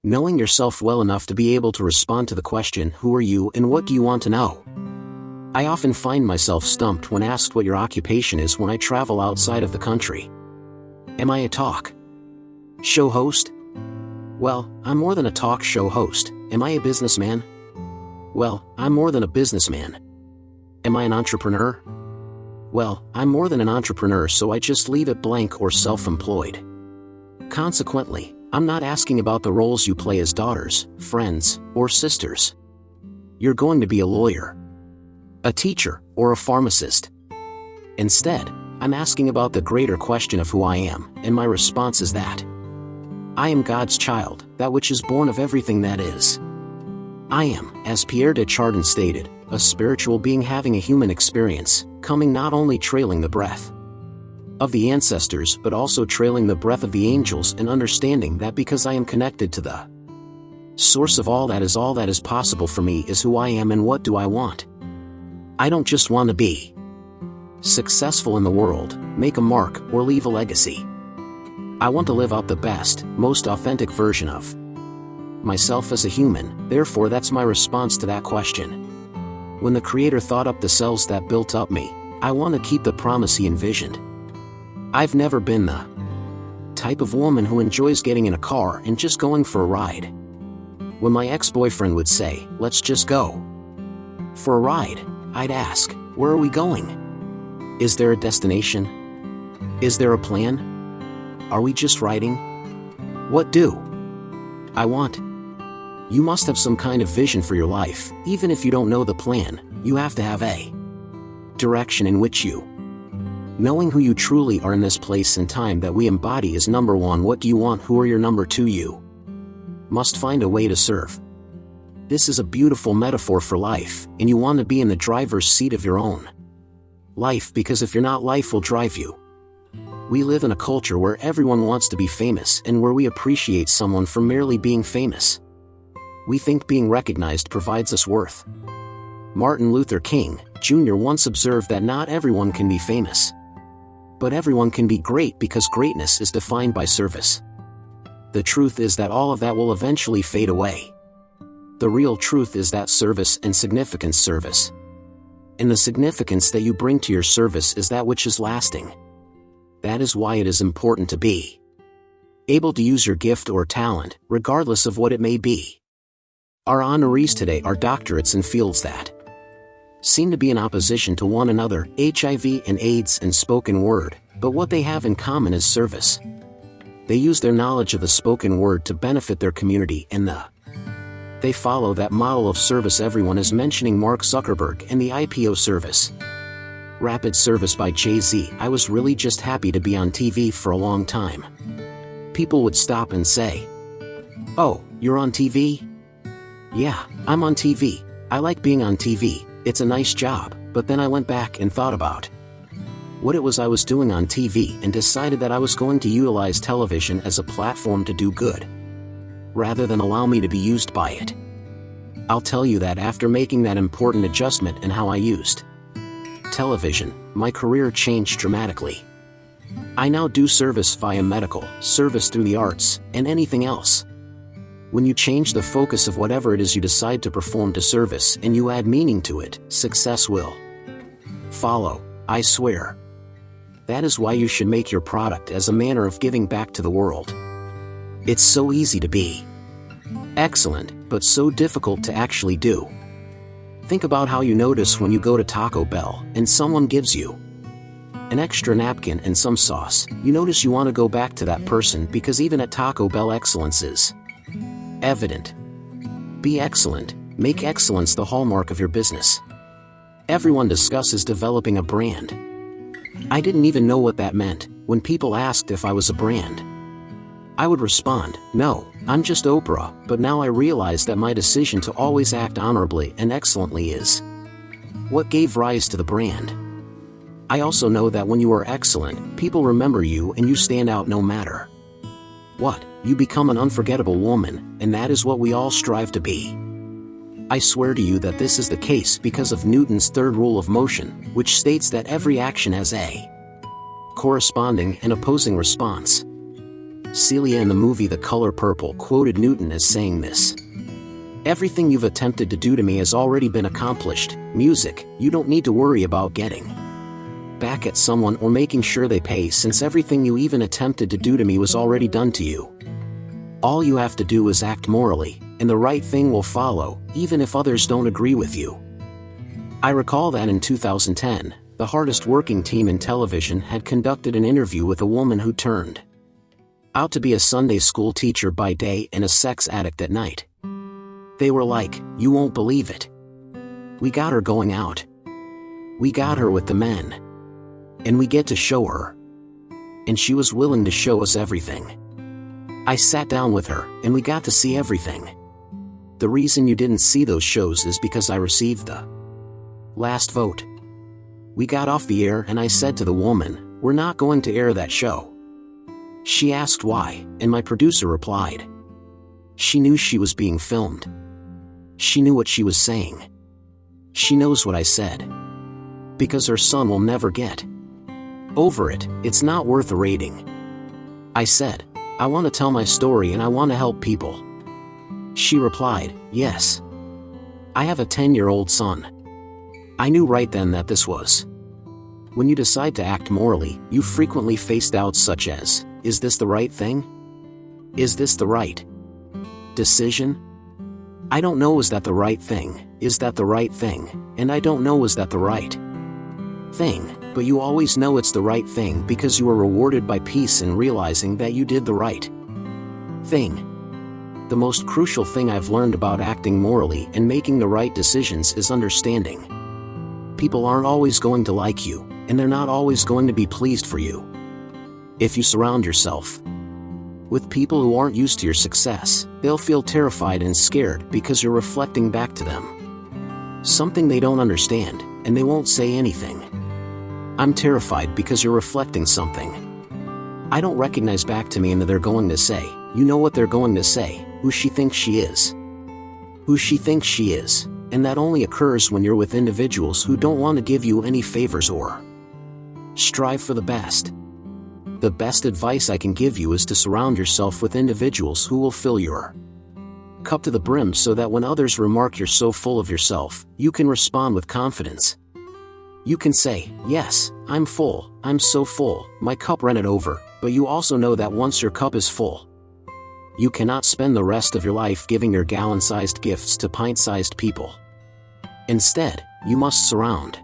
Knowing yourself well enough to be able to respond to the question, who are you and what do you want to know? I often find myself stumped when asked what your occupation is when I travel outside of the country. Am I a talk show host? Well, I'm more than a talk show host. Am I a businessman? Well, I'm more than a businessman. Am I an entrepreneur? Well, I'm more than an entrepreneur, so I just leave it blank or self-employed. Consequently, I'm not asking about the roles you play as daughters, friends, or sisters. You're going to be a lawyer, a teacher, or a pharmacist. Instead, I'm asking about the greater question of who I am, and my response is that I am God's child, that which is born of everything that is. I am, as Pierre de Chardin stated, a spiritual being having a human experience, coming not only trailing the breath of the ancestors but also trailing the breath of the angels, and understanding that because I am connected to the source of all that is possible for me is who I am and what do I want. I don't just want to be successful in the world, make a mark, or leave a legacy. I want to live out the best, most authentic version of myself as a human. Therefore, that's my response to that question. When the Creator thought up the cells that built up me, I want to keep the promise He envisioned. I've never been the type of woman who enjoys getting in a car and just going for a ride. When my ex-boyfriend would say, "Let's just go for a ride," I'd ask, "Where are we going? Is there a destination? Is there a plan? Are we just riding? What do I want?" You must have some kind of vision for your life. Even if you don't know the plan, you have to have a direction in which you. Knowing who you truly are in this place and time that we embody is number one. What do you want? Who are your number two? You must find a way to serve. This is a beautiful metaphor for life, and you want to be in the driver's seat of your own life, because if you're not, life will drive you. We live in a culture where everyone wants to be famous and where we appreciate someone for merely being famous. We think being recognized provides us worth. Martin Luther King, Jr. once observed that not everyone can be famous, but everyone can be great, because greatness is defined by service. The truth is that all of that will eventually fade away. The real truth is that service and significance service. And the significance that you bring to your service is that which is lasting. That is why it is important to be able to use your gift or talent, regardless of what it may be. Our honorees today are doctorates in fields that seem to be in opposition to one another, HIV and AIDS and spoken word, but what they have in common is service. They use their knowledge of the spoken word to benefit their community, and they follow that model of service. Everyone is mentioning Mark Zuckerberg and the IPO service. Rapid service by Jay-Z. I was really just happy to be on TV for a long time. People would stop and say, "Oh, you're on TV?" "Yeah, I'm on TV. I like being on TV. It's a nice job." But then I went back and thought about what it was I was doing on TV and decided that I was going to utilize television as a platform to do good, rather than allow me to be used by it. I'll tell you that after making that important adjustment in how I used television, my career changed dramatically. I now do service via medical, service through the arts, and anything else. When you change the focus of whatever it is you decide to perform to service and you add meaning to it, success will follow, I swear. That is why you should make your product as a manner of giving back to the world. It's so easy to be excellent, but so difficult to actually do. Think about how you notice when you go to Taco Bell and someone gives you an extra napkin and some sauce. You notice you want to go back to that person, because even at Taco Bell, excellence is evident. Be excellent. Make excellence the hallmark of your business. Everyone discusses developing a brand. I didn't even know what that meant. When people asked if I was a brand, I would respond, "No, I'm just Oprah." But now I realize that my decision to always act honorably and excellently is what gave rise to the brand. I also know that when you are excellent, people remember you and you stand out no matter what. You become an unforgettable woman, and that is what we all strive to be. I swear to you that this is the case because of Newton's third rule of motion, which states that every action has a corresponding and opposing response. Celia in the movie The Color Purple quoted Newton as saying this: "Everything you've attempted to do to me has already been accomplished. Music, you don't need to worry about getting back at someone or making sure they pay, since everything you even attempted to do to me was already done to you. All you have to do is act morally, and the right thing will follow, even if others don't agree with you." I recall that in 2010, the hardest working team in television had conducted an interview with a woman who turned out to be a Sunday school teacher by day and a sex addict at night. They were like, "You won't believe it. We got her going out. We got her with the men. And we get to show her." And she was willing to show us everything. I sat down with her, and we got to see everything. The reason you didn't see those shows is because I received the last vote. We got off the air and I said to the woman, "We're not going to air that show." She asked why, and my producer replied. She knew she was being filmed. She knew what she was saying. She knows what I said. Because her son will never get over it, it's not worth a rating. I said, "I want to tell my story and I want to help people." She replied, "Yes. I have a 10-year-old son." I knew right then that this was. When you decide to act morally, you frequently face doubts such as, is this the right thing? Is this the right decision? I don't know, is that the right thing? Is that the right thing? And I don't know, is that the right thing? But you always know it's the right thing because you are rewarded by peace in realizing that you did the right thing. The most crucial thing I've learned about acting morally and making the right decisions is understanding. People aren't always going to like you, and they're not always going to be pleased for you. If you surround yourself with people who aren't used to your success, they'll feel terrified and scared because you're reflecting back to them something they don't understand, and they won't say anything. I'm terrified because you're reflecting something I don't recognize back to me, and that they're going to say, you know what they're going to say, who she thinks she is. Who she thinks she is, and that only occurs when you're with individuals who don't want to give you any favors or strive for the best. The best advice I can give you is to surround yourself with individuals who will fill your cup to the brim, so that when others remark you're so full of yourself, you can respond with confidence. You can say, "Yes, I'm full, I'm so full, my cup ran it over," but you also know that once your cup is full, you cannot spend the rest of your life giving your gallon-sized gifts to pint-sized people. Instead, you must surround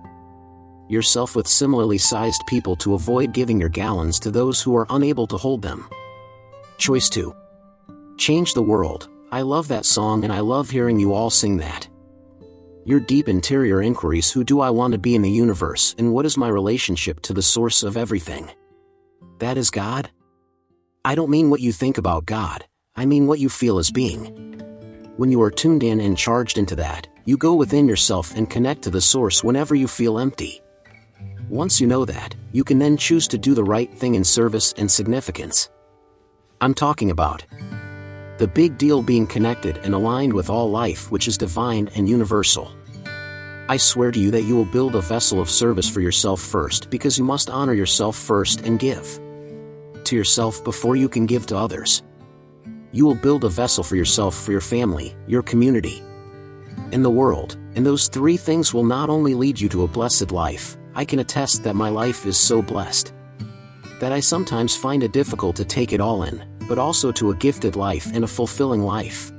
yourself with similarly sized people to avoid giving your gallons to those who are unable to hold them. Choice 2. Change the world. I love that song, and I love hearing you all sing that. Your deep interior inquiries: who do I want to be in the universe, and what is my relationship to the source of everything? That is God. I don't mean what you think about God, I mean what you feel as being. When you are tuned in and charged into that, you go within yourself and connect to the source whenever you feel empty. Once you know that, you can then choose to do the right thing in service and significance. I'm talking about the big deal: being connected and aligned with all life, which is divine and universal. I swear to you that you will build a vessel of service for yourself first, because you must honor yourself first and give to yourself before you can give to others. You will build a vessel for yourself, for your family, your community, and the world, and those three things will not only lead you to a blessed life. I can attest that my life is so blessed that I sometimes find it difficult to take it all in, but also to a gifted life and a fulfilling life.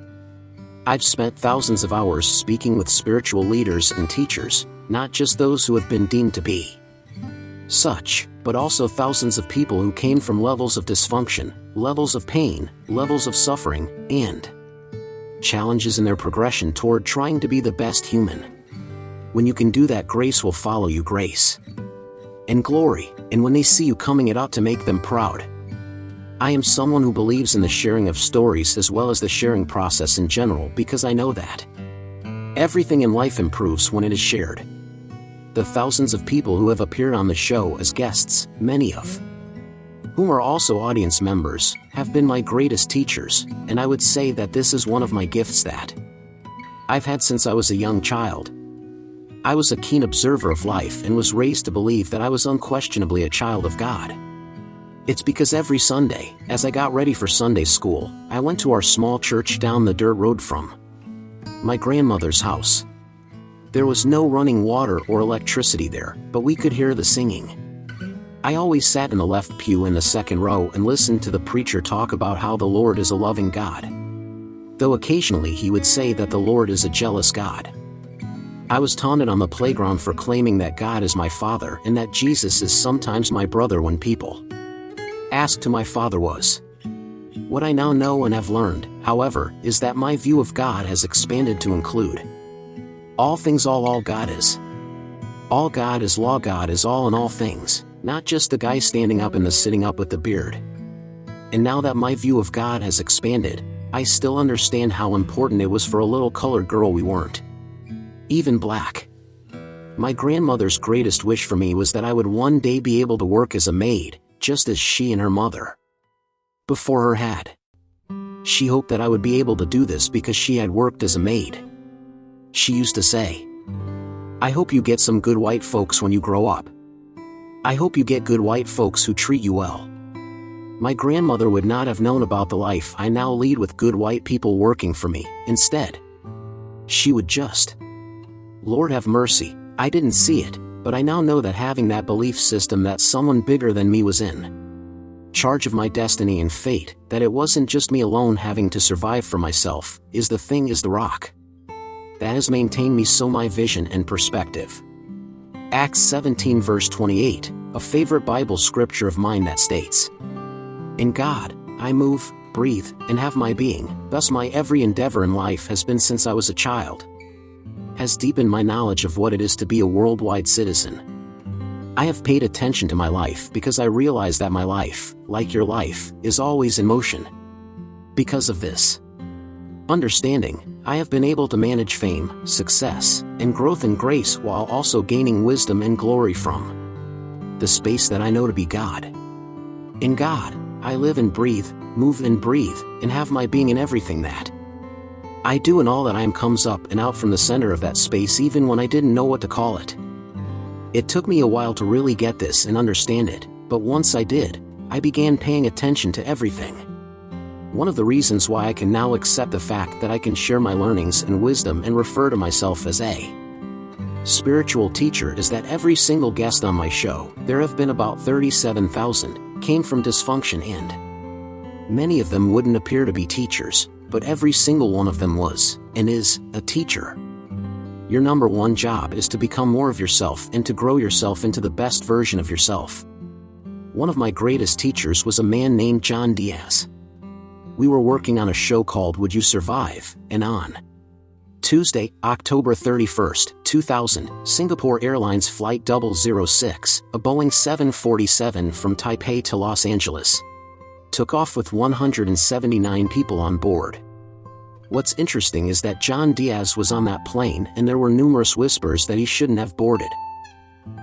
I've spent thousands of hours speaking with spiritual leaders and teachers, not just those who have been deemed to be such, but also thousands of people who came from levels of dysfunction, levels of pain, levels of suffering, and challenges in their progression toward trying to be the best human. When you can do that, grace will follow you, grace and glory, and when they see you coming, it ought to make them proud. I am someone who believes in the sharing of stories as well as the sharing process in general, because I know that everything in life improves when it is shared. The thousands of people who have appeared on the show as guests, many of whom are also audience members, have been my greatest teachers, and I would say that this is one of my gifts that I've had since I was a young child. I was a keen observer of life and was raised to believe that I was unquestionably a child of God. It's because every Sunday, as I got ready for Sunday school, I went to our small church down the dirt road from my grandmother's house. There was no running water or electricity there, but we could hear the singing. I always sat in the left pew in the second row and listened to the preacher talk about how the Lord is a loving God, though occasionally he would say that the Lord is a jealous God. I was taunted on the playground for claiming that God is my father and that Jesus is sometimes my brother when people asked who my father was. What I now know and have learned, however, is that my view of God has expanded to include all things, all God is. All God is law, God is all in all things, not just the guy standing up and the sitting up with the beard. And now that my view of God has expanded, I still understand how important it was for a little colored girl we weren't even black. My grandmother's greatest wish for me was that I would one day be able to work as a maid, just as she and her mother before her had. She hoped that I would be able to do this because she had worked as a maid. She used to say, "I hope you get some good white folks when you grow up. I hope you get good white folks who treat you well." My grandmother would not have known about the life I now lead with good white people working for me. Instead, she would just, Lord have mercy, I didn't see it, but I now know that having that belief system that someone bigger than me was in charge of my destiny and fate, that it wasn't just me alone having to survive for myself, is the rock that has maintained me so my vision and perspective. Acts 17 verse 28, a favorite Bible scripture of mine that states, "In God, I move, breathe, and have my being, thus my every endeavor in life has been since I was a child," has deepened my knowledge of what it is to be a worldwide citizen. I have paid attention to my life because I realize that my life, like your life, is always in motion. Because of this understanding, I have been able to manage fame, success, and growth and grace while also gaining wisdom and glory from the space that I know to be God. In God, I live and breathe, move and breathe, and have my being in everything that I do, and all that I am comes up and out from the center of that space even when I didn't know what to call it. It took me a while to really get this and understand it, but once I did, I began paying attention to everything. One of the reasons why I can now accept the fact that I can share my learnings and wisdom and refer to myself as a spiritual teacher is that every single guest on my show, there have been about 37,000, came from dysfunction, and many of them wouldn't appear to be teachers, but every single one of them was, and is, a teacher. Your number one job is to become more of yourself and to grow yourself into the best version of yourself. One of my greatest teachers was a man named John Diaz. We were working on a show called Would You Survive, and on Tuesday, October 31st, 2000, Singapore Airlines Flight 006, a Boeing 747 from Taipei to Los Angeles, took off with 179 people on board. What's interesting is that John Diaz was on that plane and there were numerous whispers that he shouldn't have boarded,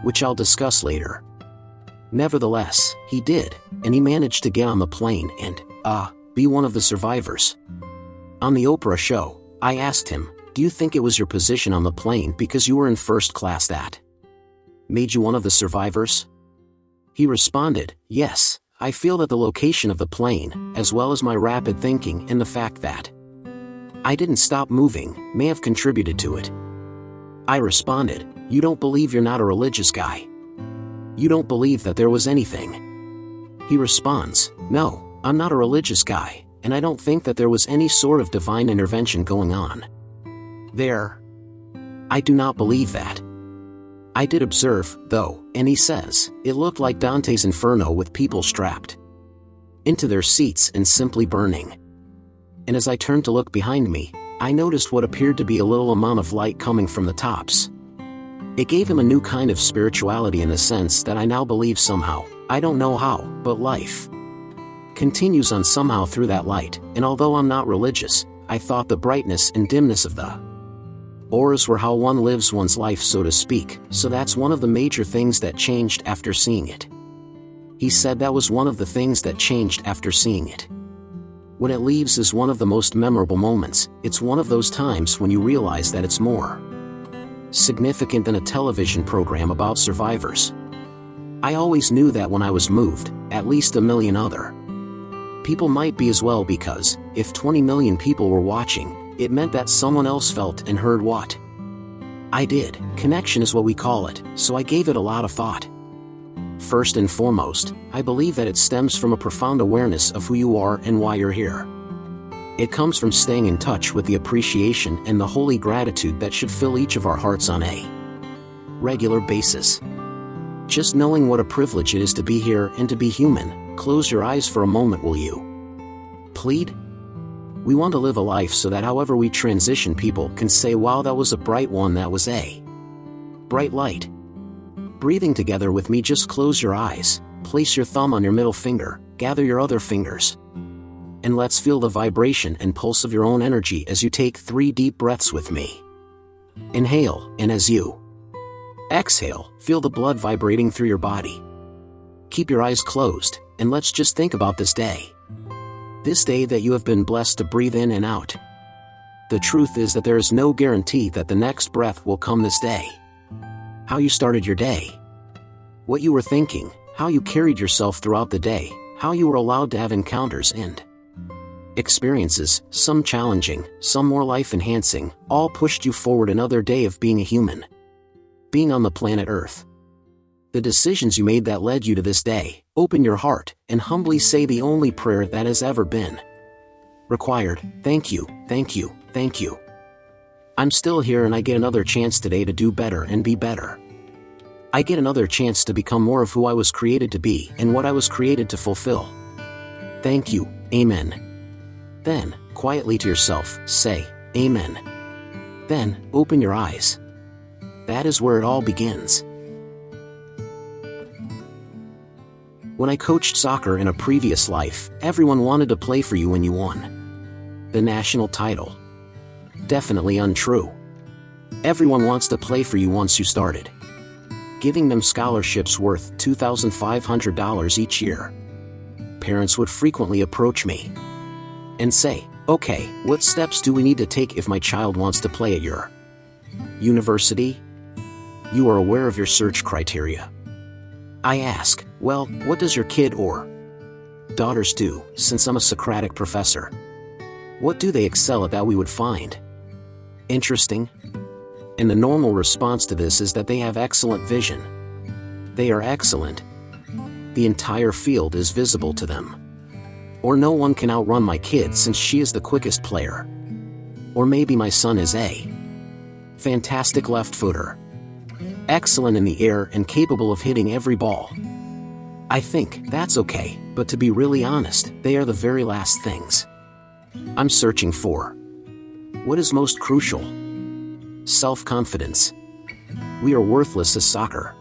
which I'll discuss later. Nevertheless, he did, and he managed to get on the plane and, be one of the survivors. On the Oprah show, I asked him, "Do you think it was your position on the plane because you were in first class that made you one of the survivors?" He responded, "Yes, I feel that the location of the plane, as well as my rapid thinking and the fact that I didn't stop moving, may have contributed to it." I responded, "You don't believe you're not a religious guy? You don't believe that there was anything?" He responds, "No, I'm not a religious guy, and I don't think that there was any sort of divine intervention going on there. I do not believe that. I did observe, though," and he says, "it looked like Dante's Inferno with people strapped into their seats and simply burning. And as I turned to look behind me, I noticed what appeared to be a little amount of light coming from the tops. It gave him a new kind of spirituality in the sense that I now believe somehow, I don't know how, but life continues on somehow through that light, and although I'm not religious, I thought the brightness and dimness of the auras were how one lives one's life, so to speak, so that's one of the major things that changed after seeing it." He said that was one of the things that changed after seeing it. When it leaves is one of the most memorable moments. It's one of those times when you realize that it's more significant than a television program about survivors. I always knew that when I was moved, at least a million other people might be as well, because if 20 million people were watching, it meant that someone else felt and heard what I did. Connection is what we call it, so I gave it a lot of thought. First and foremost, I believe that it stems from a profound awareness of who you are and why you're here. It comes from staying in touch with the appreciation and the holy gratitude that should fill each of our hearts on a regular basis. Just knowing what a privilege it is to be here and to be human. Close your eyes for a moment, will you? Please? We want to live a life so that however we transition, people can say, wow, that was a bright one, that was a bright light. Breathing together with me, just close your eyes, place your thumb on your middle finger, gather your other fingers, and let's feel the vibration and pulse of your own energy as you take 3 deep breaths with me. Inhale, and as you exhale, feel the blood vibrating through your body. Keep your eyes closed, and let's just think about this day. This day that you have been blessed to breathe in and out. The truth is that there is no guarantee that the next breath will come this day. How you started your day, what you were thinking, how you carried yourself throughout the day, how you were allowed to have encounters and experiences, some challenging, some more life-enhancing, all pushed you forward another day of being a human, being on the planet Earth. The decisions you made that led you to this day. Open your heart and humbly say the only prayer that has ever been required. Thank you, thank you, thank you. I'm still here, and I get another chance today to do better and be better. I get another chance to become more of who I was created to be and what I was created to fulfill. Thank you, amen. Then, quietly to yourself, say, amen. Then, open your eyes. That is where it all begins. When I coached soccer in a previous life, everyone wanted to play for you when you won the national title. Definitely untrue. Everyone wants to play for you once you started giving them scholarships worth $2,500 each year. Parents would frequently approach me and say, okay, what steps do we need to take if my child wants to play at your university? You are aware of your search criteria. I ask, well, what does your kid or daughters do, since I'm a Socratic professor? What do they excel at that we would find interesting? And the normal response to this is that they have excellent vision. They are excellent. The entire field is visible to them. Or no one can outrun my kid since she is the quickest player. Or maybe my son is a fantastic left footer. Excellent in the air and capable of hitting every ball. I think that's okay, but to be really honest, they are the very last things I'm searching for. What is most crucial? Self-confidence. We are worthless as soccer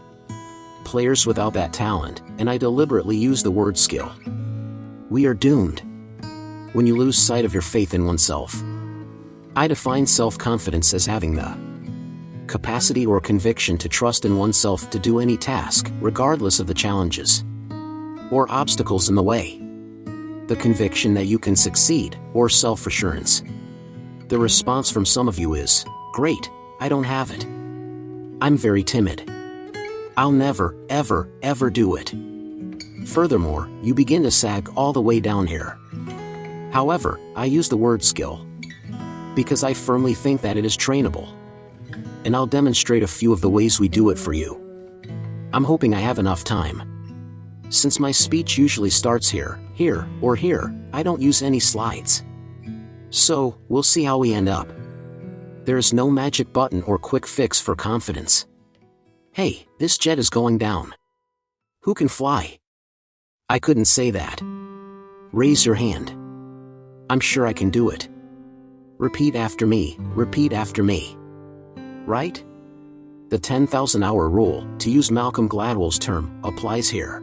players without that talent, and I deliberately use the word skill. We are doomed when you lose sight of your faith in oneself. I define self-confidence as having the capacity or conviction to trust in oneself to do any task, regardless of the challenges or obstacles in the way. The conviction that you can succeed, or self-assurance. The response from some of you is, great, I don't have it. I'm very timid. I'll never, ever, ever do it. Furthermore, you begin to sag all the way down here. However, I use the word skill because I firmly think that it is trainable. And I'll demonstrate a few of the ways we do it for you. I'm hoping I have enough time. Since my speech usually starts here, or here, I don't use any slides. So, we'll see how we end up. There is no magic button or quick fix for confidence. Hey, this jet is going down. Who can fly? I couldn't say that. Raise your hand. I'm sure I can do it. Repeat after me, repeat after me. Right? The 10,000-hour rule, to use Malcolm Gladwell's term, applies here.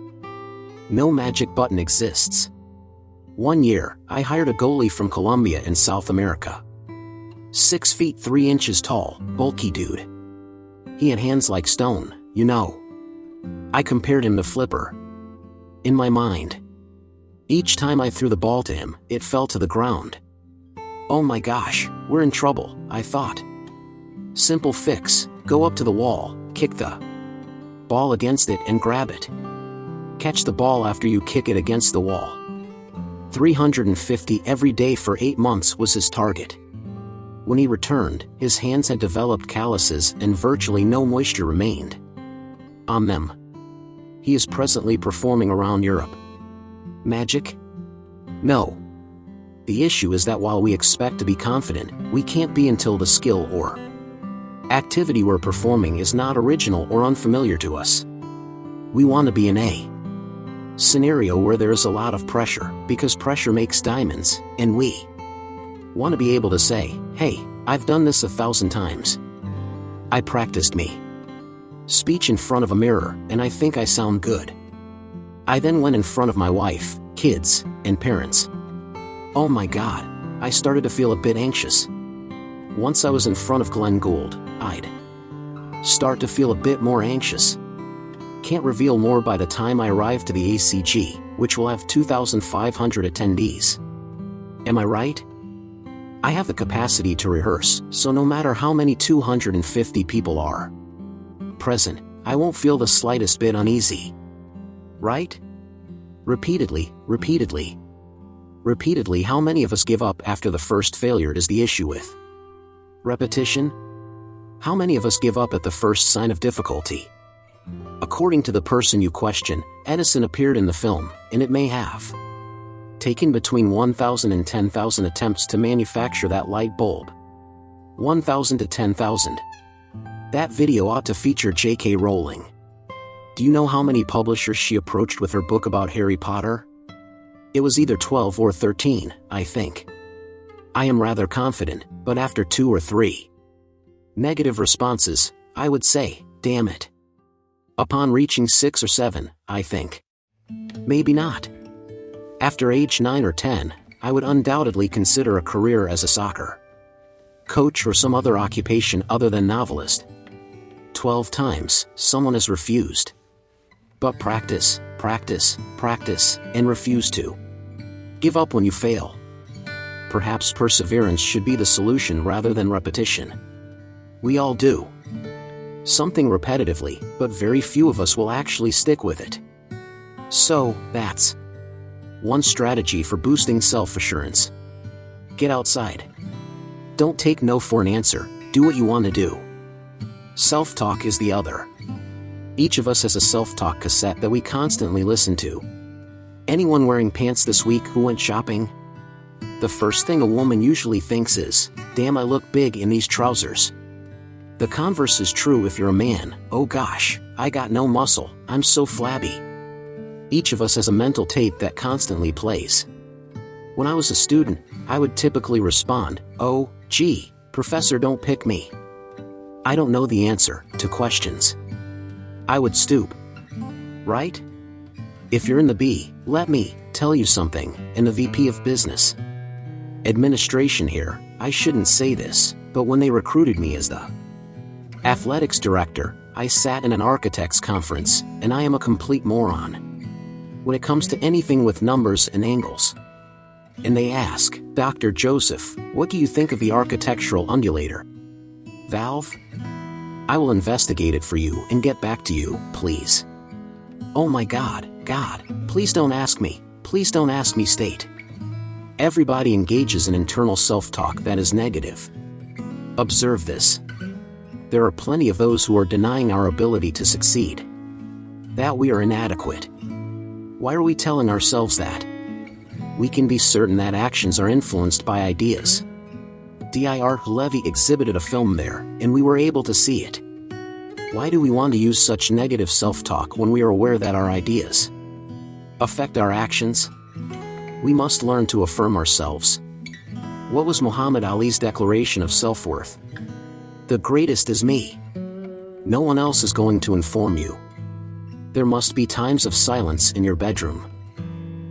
No magic button exists. One year, I hired a goalie from Colombia in South America. 6 feet 3 inches tall, bulky dude. He had hands like stone, you know. I compared him to Flipper. In my mind. Each time I threw the ball to him, it fell to the ground. Oh my gosh, we're in trouble, I thought. Simple fix, go up to the wall, kick the ball against it and grab it. Catch the ball after you kick it against the wall. 350 every day for 8 months was his target. When he returned, his hands had developed calluses and virtually no moisture remained on them. He is presently performing around Europe. Magic? No. The issue is that while we expect to be confident, we can't be until the skill or activity we're performing is not original or unfamiliar to us. We want to be in a scenario where there is a lot of pressure, because pressure makes diamonds, and we want to be able to say, hey, I've done this 1,000 times. I practiced me speech in front of a mirror, and I think I sound good. I then went in front of my wife, kids, and parents. Oh my God, I started to feel a bit anxious. Once I was in front of Glenn Gould, I'd start to feel a bit more anxious. Can't reveal more by the time I arrive to the ACG, which will have 2,500 attendees. Am I right? I have the capacity to rehearse, so no matter how many 250 people are present, I won't feel the slightest bit uneasy. Right? Repeatedly, how many of us give up after the first failure is the issue with repetition? How many of us give up at the first sign of difficulty? According to the person you question, Edison appeared in the film, and it may have taken between 1,000 and 10,000 attempts to manufacture that light bulb. 1,000 to 10,000. That video ought to feature J.K. Rowling. Do you know how many publishers she approached with her book about Harry Potter? It was either 12 or 13, I think. I am rather confident, but after 2 or 3 negative responses, I would say, damn it. Upon reaching 6 or 7, I think, maybe not. After age 9 or 10, I would undoubtedly consider a career as a soccer coach or some other occupation other than novelist. 12 times, someone has refused. But practice, and refuse to give up when you fail. Perhaps perseverance should be the solution rather than repetition. We all do something repetitively, but very few of us will actually stick with it. So, that's one strategy for boosting self-assurance. Get outside. Don't take no for an answer, do what you want to do. Self-talk is the other. Each of us has a self-talk cassette that we constantly listen to. Anyone wearing pants this week who went shopping? The first thing a woman usually thinks is, damn, I look big in these trousers. The converse is true if you're a man. Oh gosh, I got no muscle, I'm so flabby. Each of us has a mental tape that constantly plays. When I was a student, I would typically respond, oh, gee, professor, don't pick me. I don't know the answer to questions. I would stoop. Right? If you're in the B, let me tell you something, in the VP of Business Administration here, I shouldn't say this, but when they recruited me as the athletics director, I sat in an architects conference, and I am a complete moron when it comes to anything with numbers and angles. And they ask, Dr. Joseph, what do you think of the architectural undulator valve? I will investigate it for you and get back to you, please. Oh my God, please don't ask me, state. Everybody engages in internal self-talk that is negative. Observe this. There are plenty of those who are denying our ability to succeed. That we are inadequate. Why are we telling ourselves that? We can be certain that actions are influenced by ideas. Dr. Levy exhibited a film there, and we were able to see it. Why do we want to use such negative self-talk when we are aware that our ideas affect our actions? We must learn to affirm ourselves. What was Muhammad Ali's declaration of self-worth? The greatest is me. No one else is going to inform you. There must be times of silence in your bedroom.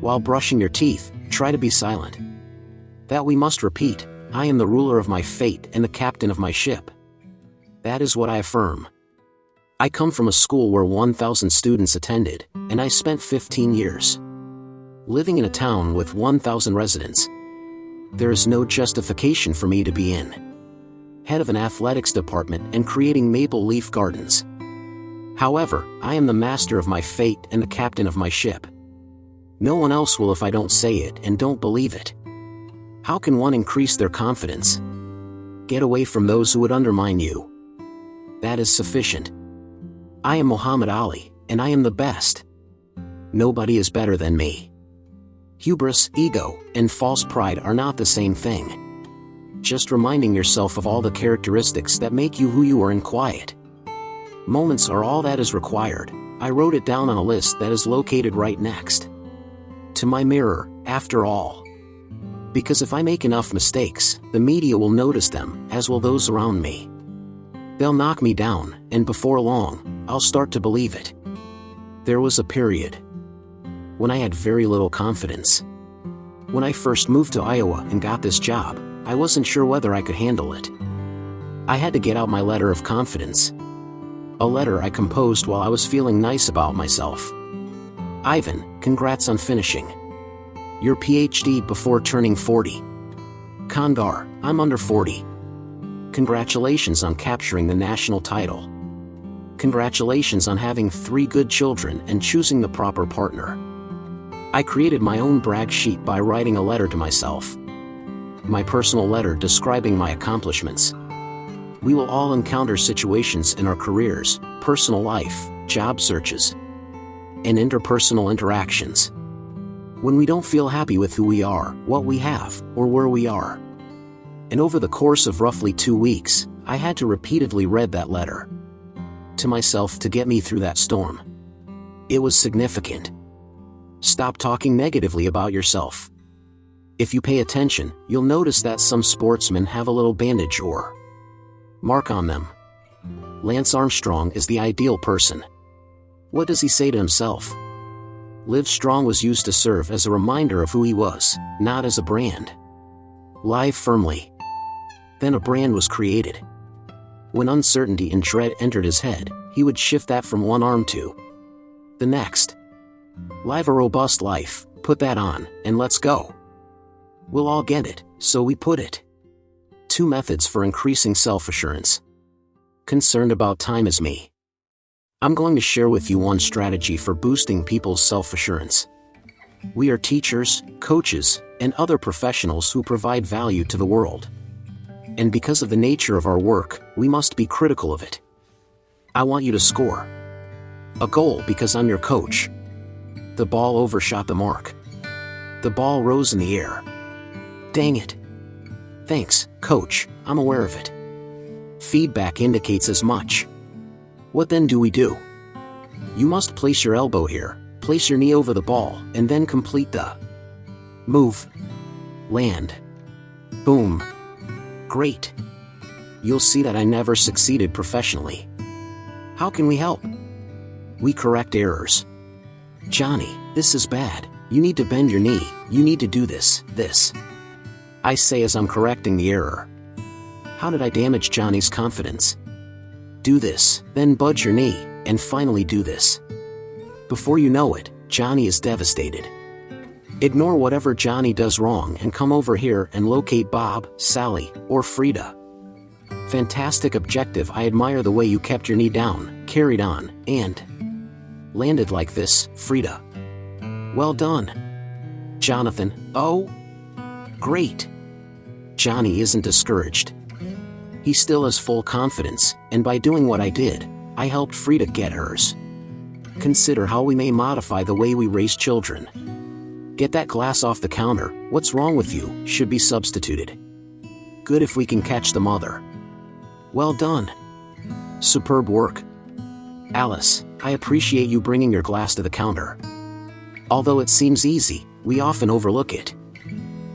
While brushing your teeth, try to be silent. That we must repeat, I am the ruler of my fate and the captain of my ship. That is what I affirm. I come from a school where 1,000 students attended, and I spent 15 years living in a town with 1,000 residents. There is no justification for me to be in head of an athletics department and creating maple leaf gardens. However, I am the master of my fate and the captain of my ship. No one else will if I don't say it and don't believe it. How can one increase their confidence? Get away from those who would undermine you. That is sufficient. I am Muhammad Ali, and I am the best. Nobody is better than me. Hubris, ego, and false pride are not the same thing. Just reminding yourself of all the characteristics that make you who you are in quiet moments are all that is required. I wrote it down on a list that is located right next to my mirror, after all. Because if I make enough mistakes, the media will notice them, as will those around me. They'll knock me down, and before long, I'll start to believe it. There was a period when I had very little confidence. When I first moved to Iowa and got this job, I wasn't sure whether I could handle it. I had to get out my letter of confidence. A letter I composed while I was feeling nice about myself. Ivan, congrats on finishing your PhD before turning 40. Kandar, I'm under 40. Congratulations on capturing the national title. Congratulations on having 3 good children and choosing the proper partner. I created my own brag sheet by writing a letter to myself. My personal letter describing my accomplishments. We will all encounter situations in our careers, personal life, job searches, and interpersonal interactions when we don't feel happy with who we are, what we have, or where we are. And over the course of roughly 2 weeks, I had to repeatedly read that letter to myself to get me through that storm. It was significant. Stop talking negatively about yourself. If you pay attention, you'll notice that some sportsmen have a little bandage or mark on them. Lance Armstrong is the ideal person. What does he say to himself? Live Strong was used to serve as a reminder of who he was, not as a brand. Live firmly. Then a brand was created. When uncertainty and dread entered his head, he would shift that from one arm to the next. Live a robust life, put that on, and let's go. We'll all get it, so we put it. 2 methods for increasing self-assurance. Concerned about time as me. I'm going to share with you one strategy for boosting people's self-assurance. We are teachers, coaches, and other professionals who provide value to the world. And because of the nature of our work, we must be critical of it. I want you to score a goal because I'm your coach. The ball overshot the mark. The ball rose in the air. Dang it. Thanks, coach, I'm aware of it. Feedback indicates as much. What then do we do? You must place your elbow here, place your knee over the ball, and then complete the move. Land. Boom. Great. You'll see that I never succeeded professionally. How can we help? We correct errors. Johnny, this is bad. You need to bend your knee. You need to do this. I say as I'm correcting the error. How did I damage Johnny's confidence? Do this, then budge your knee, and finally do this. Before you know it, Johnny is devastated. Ignore whatever Johnny does wrong and come over here and locate Bob, Sally, or Frida. Fantastic objective. I admire the way you kept your knee down, carried on, and landed like this, Frida. Well done. Jonathan, oh, great. Johnny isn't discouraged. He still has full confidence, and by doing what I did, I helped Frida get hers. Consider how we may modify the way we raise children. Get that glass off the counter. What's wrong with you should be substituted. Good if we can catch the mother. Well done. Superb work. Alice, I appreciate you bringing your glass to the counter. Although it seems easy, we often overlook it.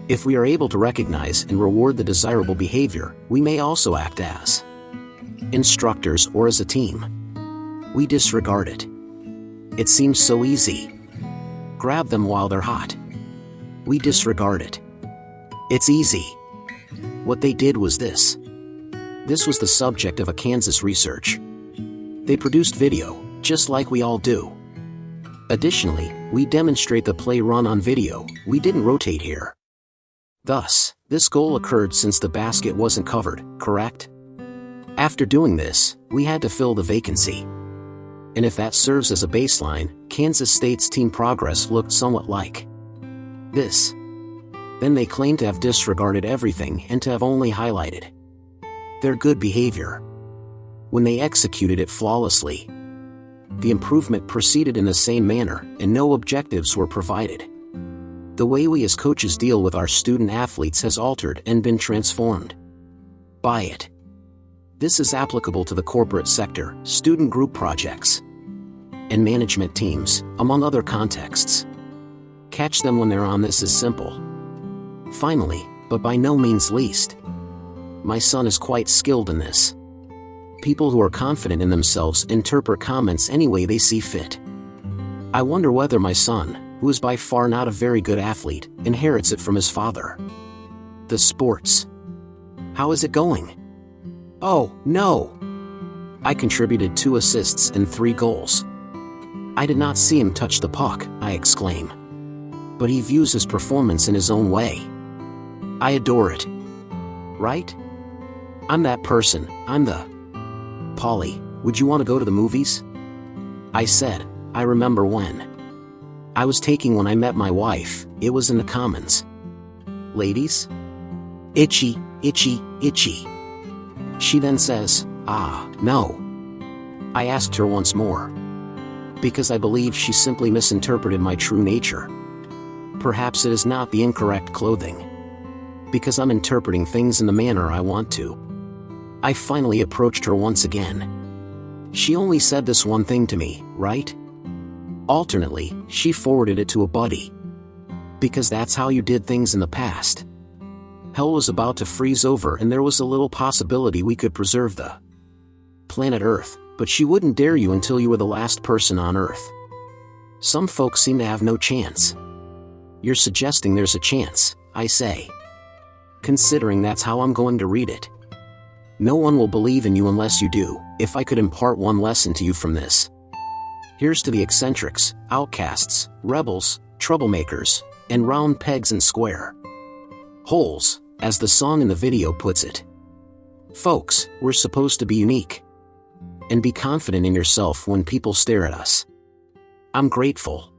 If we are able to recognize and reward the desirable behavior, we may also act as instructors or as a team. We disregard it. It seems so easy. Grab them while they're hot. We disregard it. It's easy. What they did was this. This was the subject of a Kansas research. They produced video, just like we all do. Additionally, we demonstrate the play run on video. We didn't rotate here. Thus, this goal occurred since the basket wasn't covered, correct? After doing this, we had to fill the vacancy. And if that serves as a baseline, Kansas State's team progress looked somewhat like this. Then they claim to have disregarded everything and to have only highlighted their good behavior when they executed it flawlessly. The improvement proceeded in the same manner, and no objectives were provided. The way we as coaches deal with our student athletes has altered and been transformed by it. This is applicable to the corporate sector, student group projects, and management teams, among other contexts. Catch them when they're on. This is simple. Finally, but by no means least, my son is quite skilled in this. People who are confident in themselves interpret comments any way they see fit. I wonder whether my son, who is by far not a very good athlete, inherits it from his father. The sports. How is it going? Oh, no! I contributed 2 assists and 3 goals. I did not see him touch the puck, I exclaim. But he views his performance in his own way. I adore it. Right? I'm that person. I'm the... Polly, would you want to go to the movies? I said, I remember when I was taking when I met my wife, it was in the Commons. Ladies? Itchy, itchy, itchy. She then says, no. I asked her once more, because I believe she simply misinterpreted my true nature. Perhaps it is not the incorrect clothing, because I'm interpreting things in the manner I want to. I finally approached her once again. She only said this one thing to me, right? Alternately, she forwarded it to a buddy. Because that's how you did things in the past. Hell was about to freeze over and there was a little possibility we could preserve the planet Earth, but she wouldn't dare you until you were the last person on Earth. Some folks seem to have no chance. You're suggesting there's a chance, I say. Considering that's how I'm going to read it. No one will believe in you unless you do. If I could impart one lesson to you from this. Here's to the eccentrics, outcasts, rebels, troublemakers, and round pegs and square holes, as the song in the video puts it. Folks, we're supposed to be unique. And be confident in yourself when people stare at us. I'm grateful.